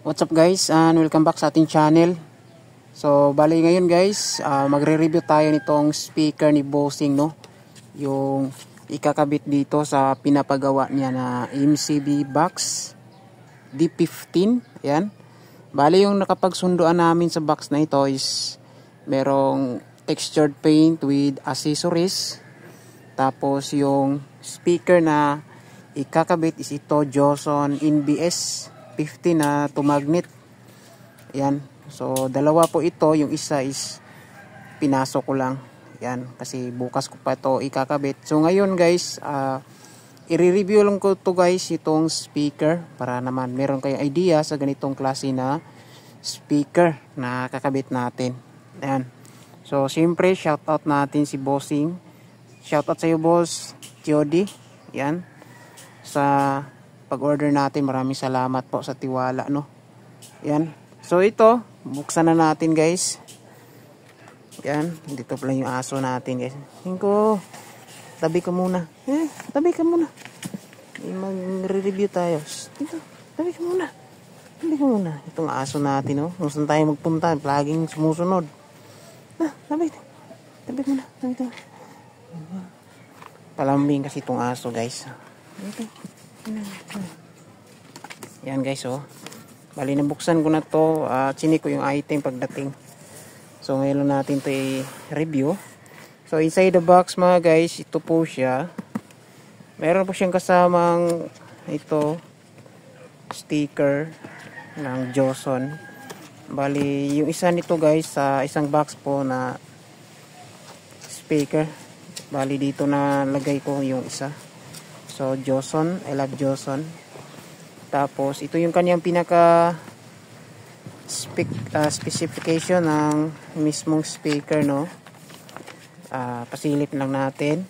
What's up guys, and welcome back sa ating channel. So bali ngayon guys, magre-review tayo nitong speaker ni Bossing, no? Yung ikakabit dito sa pinapagawa niya na MCB box D15. Ayan. Bali yung nakapagsunduan namin sa box na ito is merong textured paint with accessories. Tapos yung speaker na ikakabit is ito Joson NBS 50 na to magnet. Yan. So dalawa po ito, yung isa is pinasok ko lang. Yan, kasi bukas ko pa ito ikakabit. So ngayon guys, i-review lang ko to guys itong speaker para naman meron kayong idea sa ganitong klase na speaker na kakabit natin. Yan. So siyempre shoutout natin si Bossing. Shoutout sa iyo boss Jody. Yan. Sa pag-order natin, maraming salamat po sa tiwala, no? Yan. So ito, buksan na natin guys. Yan, dito pala yung aso natin guys. Hinko, tabi ka muna. Tabi ka muna. Mag-review tayo. Dito, tabi ka muna. Tabi ka muna. Itong aso natin, no? Kung saan tayo magpunta, laging sumusunod. Tabi. Tabi muna. Tabi ka. Palambing kasi itong aso guys. Dito. Yan guys, oh. Bali nabuksan ko na to, chinik ko yung item pagdating. So ngayon natin to i-review. So inside the box mga guys, ito po siya. Meron po siyang kasamang ito sticker ng Joson. Bali yung isa nito guys sa isang box po na speaker. Bali dito na lagay ko yung isa. So Joson, I love Joson. Tapos ito yung kanyang pinaka specification ng mismong speaker, no? Pasilip lang natin.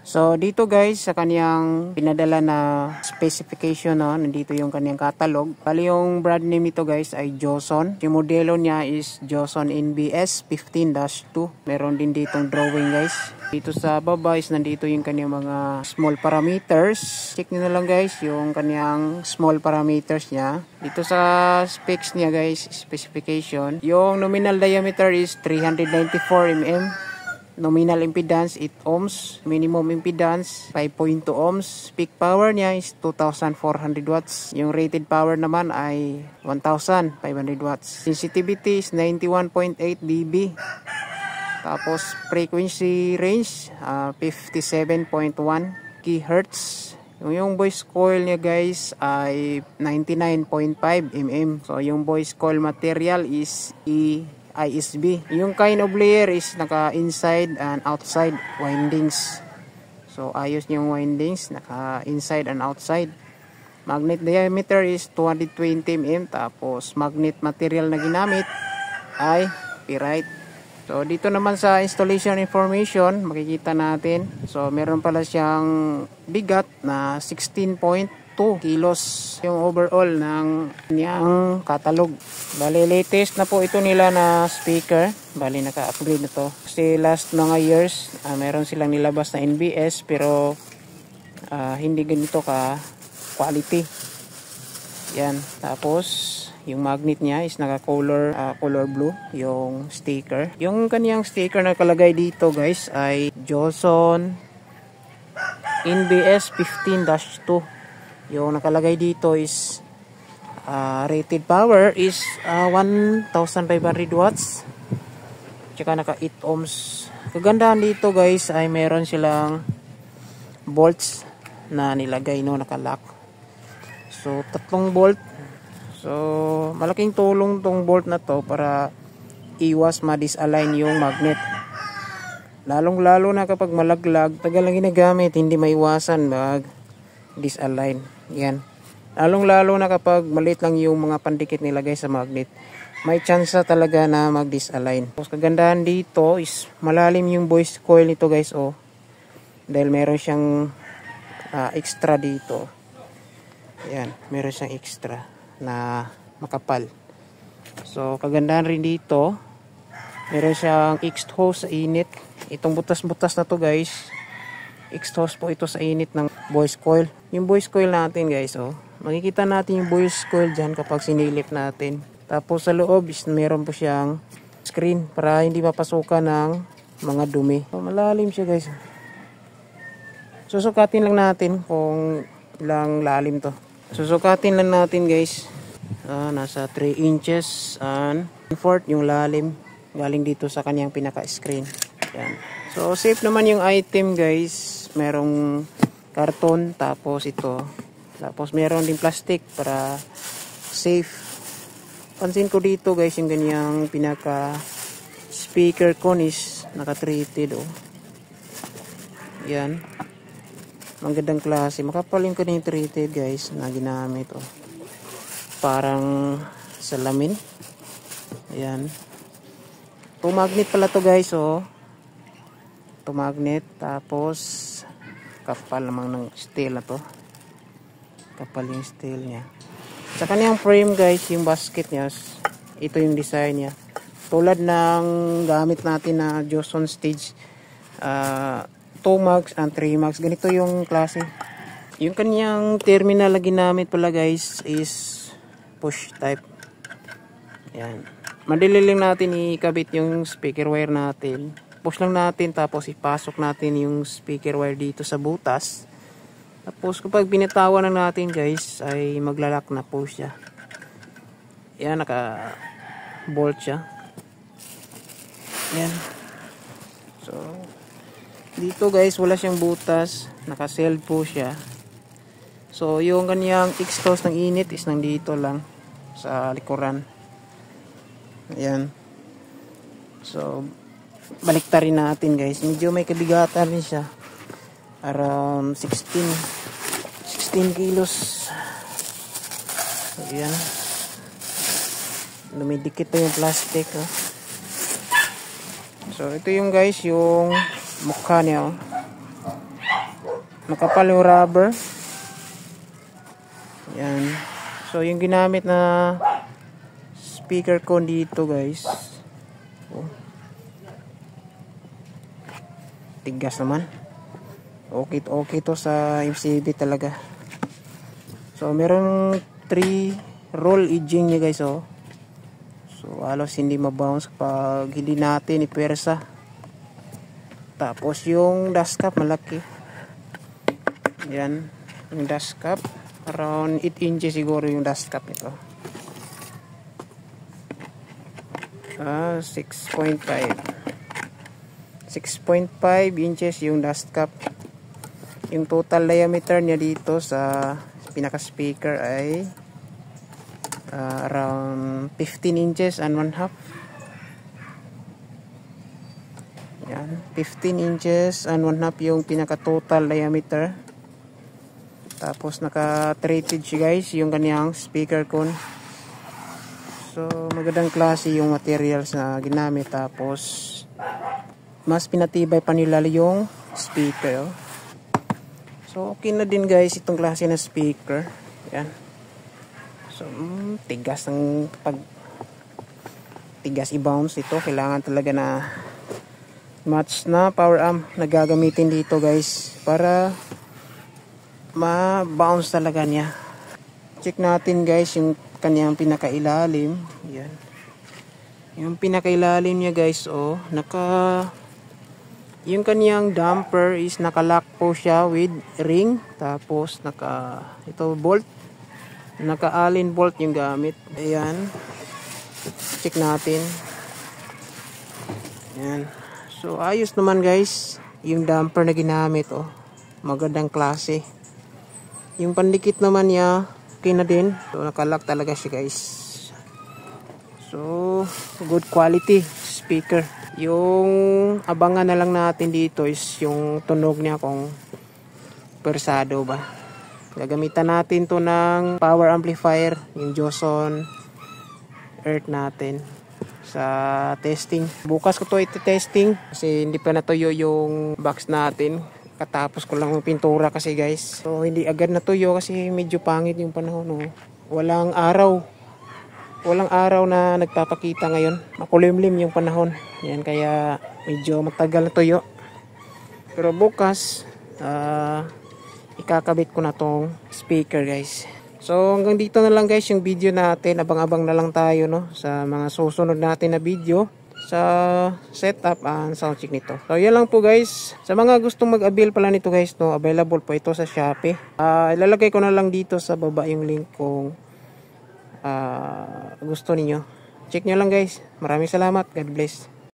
So dito guys sa kanyang pinadala na specification, no, nandito yung kanyang catalog. Bali yung brand name nito guys ay Joson. Yung modelo niya is Joson NBS 15-2. Meron din ditong drawing guys. Dito sa baba is nandito yung kanyang mga small parameters. Check nyo na lang guys yung kanyang small parameters niya. Dito sa specs niya guys, specification, yung nominal diameter is 394 mm. Nominal impedance 8 ohms, minimum impedance 5.2 ohms, peak power niya is 2,400 watts. Yung rated power naman ay 1,500 watts. Sensitivity is 91.8 dB. Tapos frequency range 57.1 kHz. Yung voice coil niya guys ay 99.5 mm. So yung voice coil material is ISB. Yung kind of layer is naka inside and outside windings. So ayos yung windings, naka inside and outside. Magnet diameter is 220 mm. Tapos magnet material na ginamit ay ferrite. So dito naman sa installation information, makikita natin. So meron pala siyang bigat na 16.2 kilos yung overall ng niyang catalog. Bali latest na po ito nila na speaker. Bali naka-upgrade na to. Kasi last mga years, meron silang nilabas na NBS pero hindi ganito ka quality. Yan. Tapos yung magnet niya is naka-color color blue yung sticker. Yung kaniyang sticker na nakalagay dito guys ay Joson NBS 15-2. Yung nakalagay dito is rated power is 1,500 watts. Tsaka naka 8 ohms. Kagandahan dito guys ay meron silang bolts na nilagay, no, nakalock. So 3 bolt. So malaking tulong tong bolt na to para iwas ma-disalign yung magnet. Lalong-lalo na kapag malaglag, tagal lang ginagamit, hindi maiwasan mag-disalign. Yan. Lalong-lalo na kapag maliit lang yung mga pandikit nilagay sa magnet, may chance talaga na mag-disalign. Tapos kagandahan dito is malalim yung voice coil nito guys, oh. Dahil meron siyang extra dito. Yan, meron siyang extra na makapal. So kagandahan rin dito, meron siyang exhaust sa init. Itong butas-butas na to guys, exhaust po ito sa init ng voice coil. Yung voice coil natin guys, oh, Makikita natin yung voice coil dyan kapag sinilip natin. Tapos sa loob is meron po siyang screen para hindi mapasukan ng mga dumi. So, malalim siya guys. Susukatin lang natin kung ilang lalim to. Susukatin lang natin guys. Nasa 3 inches and 1/4 yung lalim. Galing dito sa kanyang pinaka-screen. Yan. So safe naman yung item guys. Merong karton tapos ito. Tapos meron din plastic para safe. Pansin ko dito guys yung ganyang pinaka speaker cone is naka-treated oh. Yan. Magandang klase. Makapal yung kanyang treated guys na ginamit oh. Parang salamin. Ayan. Magnet pala to guys oh. Magnet tapos kapal namang ng steel na to. Kapal yung steel niya. Sa kanyang frame guys, yung basket niya, ito yung design niya. Tulad ng gamit natin na Joson Stage 2 mags and 3 mags. Ganito yung klase. Yung kanyang terminal na ginamit pala guys is push type. Ayan. Madali lang natin ikabit yung speaker wire natin. Push lang natin tapos ipasok natin yung speaker wire dito sa butas. Tapos kapag binitawan na natin guys ay maglalak na po siya. Yan, naka bolt siya. Yan. So dito guys wala siyang butas, naka sealed po siya. So yung kanyang exhaust ng init is nandito lang sa likuran. Ayan. So baliktarin natin guys. Medyo may kabigatan rin siya. Around 16 kilos. Ayan. Lumidikit pa yung plastic. Oh. So, ito yung guys, yung mukha niya. Oh. Makapal yung rubber. Ayan. So, yung ginamit na speaker cone dito guys. Oh. Tigas naman. Okay to sa MCB talaga. So meron 3 roll edging niya guys oh. So halos hindi mabounce kapag hindi natin ipersa. Tapos yung dust cap malaki. Yan, yung dust cap around 8 inches siguro yung dust cap nito. 6.5 inches yung dust cap. Yung total diameter niya dito sa pinaka speaker ay around 15 inches and 1/2. Yan, 15 inches and 1/2 yung pinaka total diameter. Tapos naka treated siya guys yung kanyang speaker cone. So magandang klase yung materials na ginamit. Tapos mas pinatibay pa nila yung speaker. So okay na din guys itong klase na speaker. Yan. So tigas ng tigas i-bounce ito. Kailangan talaga na match na power amp na gagamitin dito guys para ma-bounce talaga niya. Check natin guys yung kanyang pinakailalim. Yan. Yung pinakailalim niya guys oh, yung kanyang damper is naka-lock po siya with ring. Tapos ito bolt. Naka-allen bolt yung gamit. Ayan. Check natin. Ayan. So ayos naman guys. Yung damper na ginamit oh. Magandang klase. Yung pandikit naman niya okay na din. So naka-lock talaga siya guys. So good quality speaker. Yung abangan na lang natin dito is yung tunog niya kung persado ba. Gagamitan natin to ng power amplifier, yung Joson Earth natin sa testing. Bukas ko to iti-testing kasi hindi pa natuyo yung box natin. Katapos ko lang yung pintura kasi guys. So hindi agad natuyo kasi medyo pangit yung panahon. Oh. Walang araw na nagpapakita ngayon. Makulimlim yung panahon. Yan kaya medyo matagal na tuyo. Pero bukas ikakabit ko na tong speaker guys. So hanggang dito na lang guys yung video natin. Abang-abang na lang tayo no sa mga susunod natin na video sa setup and sound check nito. So yan lang po guys. Sa mga gustong mag-avail pala nito guys no, available po ito sa Shopee. Ilalagay ko na lang dito sa baba yung link kung gusto niyo. Check nyo lang guys. Maraming salamat. God bless.